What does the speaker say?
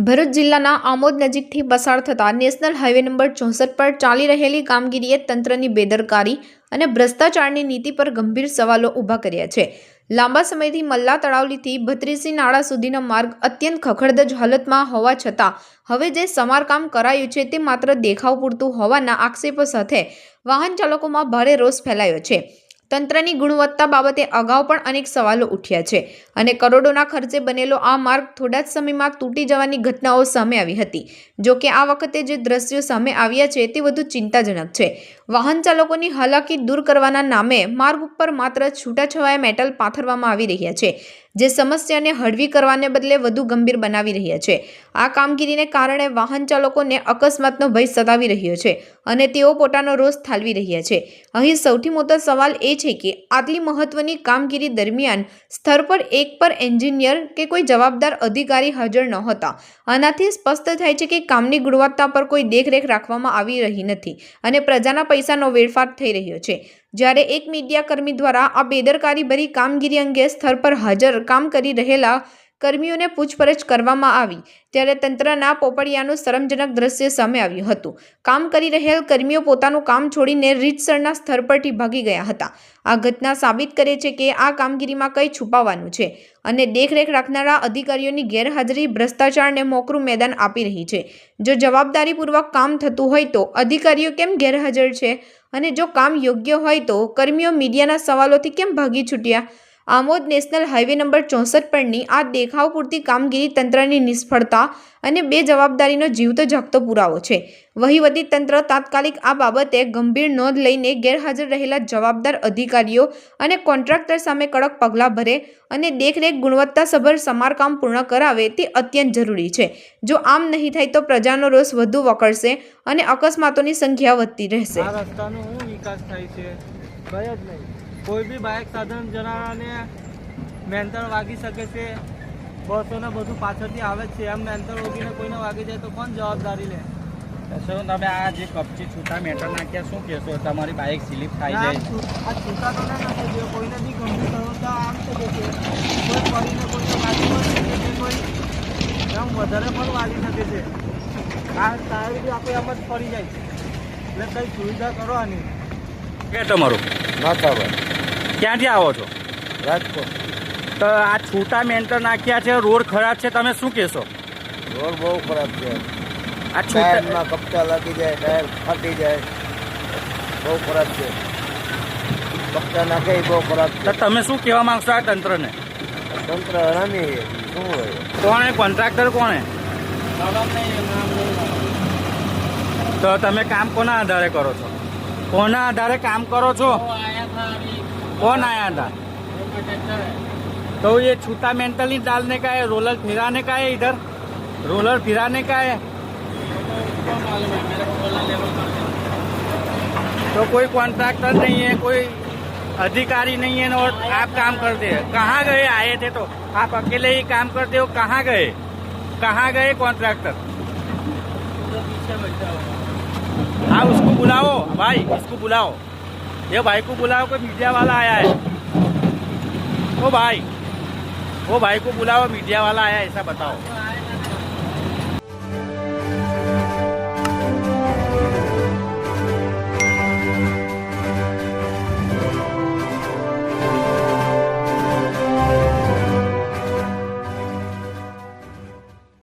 ભરૂચ જિલ્લાના આમોદ નજીકથી પસાર થતા નેશનલ હાઈવે નંબર 64 પર ચાલી રહેલી કામગીરીએ તંત્રની બેદરકારી અને ભ્રષ્ટાચારની નીતિ પર ગંભીર સવાલો ઊભા કર્યા છે। લાંબા સમયથી મલ્લા તળાવથી ભત્રીસી નાળા સુધીનો માર્ગ અત્યંત ખખડધજ હાલતમાં હોવા છતાં હવે જે સમારકામ કરાયું છે તે માત્ર દેખાવ પૂરતું હોવાના આક્ષેપો સાથે વાહન ચાલકોમાં ભારે રોષ ફેલાયો છે। તંત્રની ગુણવત્તા બાબતે અગાઉ પણ અનેક સવાલો ઉઠ્યા છે અને કરોડોના ખર્ચે બનેલો આ માર્ગ થોડા જ સમયમાં તૂટી જવાની ઘટનાઓ સામે આવી હતી। જો કે આ વખતે જે દ્રશ્યો સામે આવ્યા છે તે વધુ ચિંતાજનક છે। વાહન ચાલકોની હાલાકી દૂર કરવાના નામે માર્ગ ઉપર માત્ર છૂટાછવાયા મેટલ પાથરવામાં આવી રહ્યા છે, જે સમસ્યાને હળવી કરવાને બદલે વધુ ગંભીર બનાવી રહ્યા છે। આ કામગીરીને કારણે વાહન ચાલકોને અકસ્માતનો ભય સતાવી રહ્યો છે અને તેઓ પોતાનો રોષ ઠાલવી રહ્યા છે। અહીં સૌથી મોટો સવાલ એ છે કે આટલી મહત્વની કામગીરી દરમિયાન સ્થળ પર એક પર એન્જિનિયર કે કોઈ જવાબદાર અધિકારી હાજર નહોતા। આનાથી સ્પષ્ટ થાય છે કે કામની ગુણવત્તા પર કોઈ દેખરેખ રાખવામાં આવી રહી નથી અને પ્રજાના પૈસાનો વેડફાટ થઈ રહ્યો છે। જ્યારે એક મીડિયા કર્મી દ્વારા આ બેદરકારી ભરી કામગીરી અંગે સ્થળ પર હાજર કામ કરી રહેલા કર્મીઓને પૂછપરછ કરવામાં આવી ત્યારે તંત્રના પોપડિયાનું શરમજનક દ્રશ્ય સામે આવ્યું હતું। કામ કરી રહેલ કર્મીઓ પોતાનું કામ છોડીને રીતસરના સ્થળ પરથી ભાગી ગયા હતા। આ ઘટના સાબિત કરે છે કે આ કામગીરીમાં કંઈ છુપાવવાનું છે અને દેખરેખ રાખનારા અધિકારીઓની ગેરહાજરી ભ્રષ્ટાચારને મોકળું મેદાન આપી રહી છે। જો જવાબદારીપૂર્વક કામ થતું હોય તો અધિકારીઓ કેમ ગેરહાજર છે અને જો કામ યોગ્ય હોય તો કર્મીઓ મીડિયાના સવાલોથી કેમ ભાગી છૂટ્યા? આમોદ નેશનલ હાઈવે નંબર 64 પરની આ દેખાવ પૂરતી કામગીરી તંત્રની નિષ્ફળતા અને બેજવાબદારીનો જીવતો જાગતો પુરાવો છે। વહીવટી તંત્ર તાત્કાલિક આ બાબતે ગંભીર નોંધ લઈને ગેરહાજર રહેલા જવાબદાર અધિકારીઓ અને કોન્ટ્રાક્ટર સામે કડક પગલાં ભરે અને દેખરેખ ગુણવત્તાસભર સમારકામ પૂર્ણ કરાવે તે અત્યંત જરૂરી છે। જો આમ નહીં થાય તો પ્રજાનો રોષ વધુ વકરશે અને અકસ્માતોની સંખ્યા વધતી રહેશે। આ રસ્તાનો શું વિકાસ થાય છે? કઈ જ નહીં। કોઈ બી બાઇક સાધન જણાને મેન્ટર વાગી શકે છે, બસોને બધું પાછળથી આવે છે, એમ મેન્ટર વાગીને કોઈને વાગી જાય તો કોણ જવાબદારી લે? શું તમે આ જે કપચી છૂટા મેટર નાખ્યા શું કહેશો? તમારી બાઇક સ્લીપ થાય જાય? આ છૂટા તો ના નાખે છે, કોઈને બી ગંભીર થતા આમ શકે છે, કોઈ પડીને કોઈને વાગી પણ શકે છે, કોઈ એમ વધારે પણ વાગી શકે છે। આ ટાયર બી આપણે એમ જ પડી જાય છે, એટલે કંઈ સુવિધા કરો આની। કે તમારું નાથાભાઈ ક્યાંથી આવો છો? રાજકોટ। તો આ છૂટા મેન્ટર નાખ્યા છે, રોડ ખરાબ છે, તમે શું કહેશો? રોડ બહુ ખરાબ છે। આ છૂટા ટાયરમાં કપચા લાગી જાય, ટાયર ફાટી જાય, બહુ ખરાબ છે। કપચા નાખે એ બહુ ખરાબ તો છે। તમે શું કહેવા માંગશો આ તંત્રને? તંત્ર હરામી શું હોય? કોણે કોન્ટ્રાક્ટર કોણે? તો તમે કામ કોના આધારે કરો છો? કોના આધારે કામ કરો છો? कौन आया था? तो ये छूटा मेंटली डालने का है, रोलर फिराने का है, इधर रोलर फिराने का है। तो कोई कॉन्ट्रैक्टर नहीं है, कोई अधिकारी नहीं है और आप काम करते हैं। कहाँ गए? आए थे तो आप अकेले ही काम करते हो, कहाँ गए? कहाँ गए कॉन्ट्रैक्टर? हाँ उसको बुलाओ भाई, इसको बुलाओ, ये भाई को बुलाओ, कोई मीडिया वाला आया है। वो भाई को बुलाओ, मीडिया वाला आया है, ऐसा बताओ।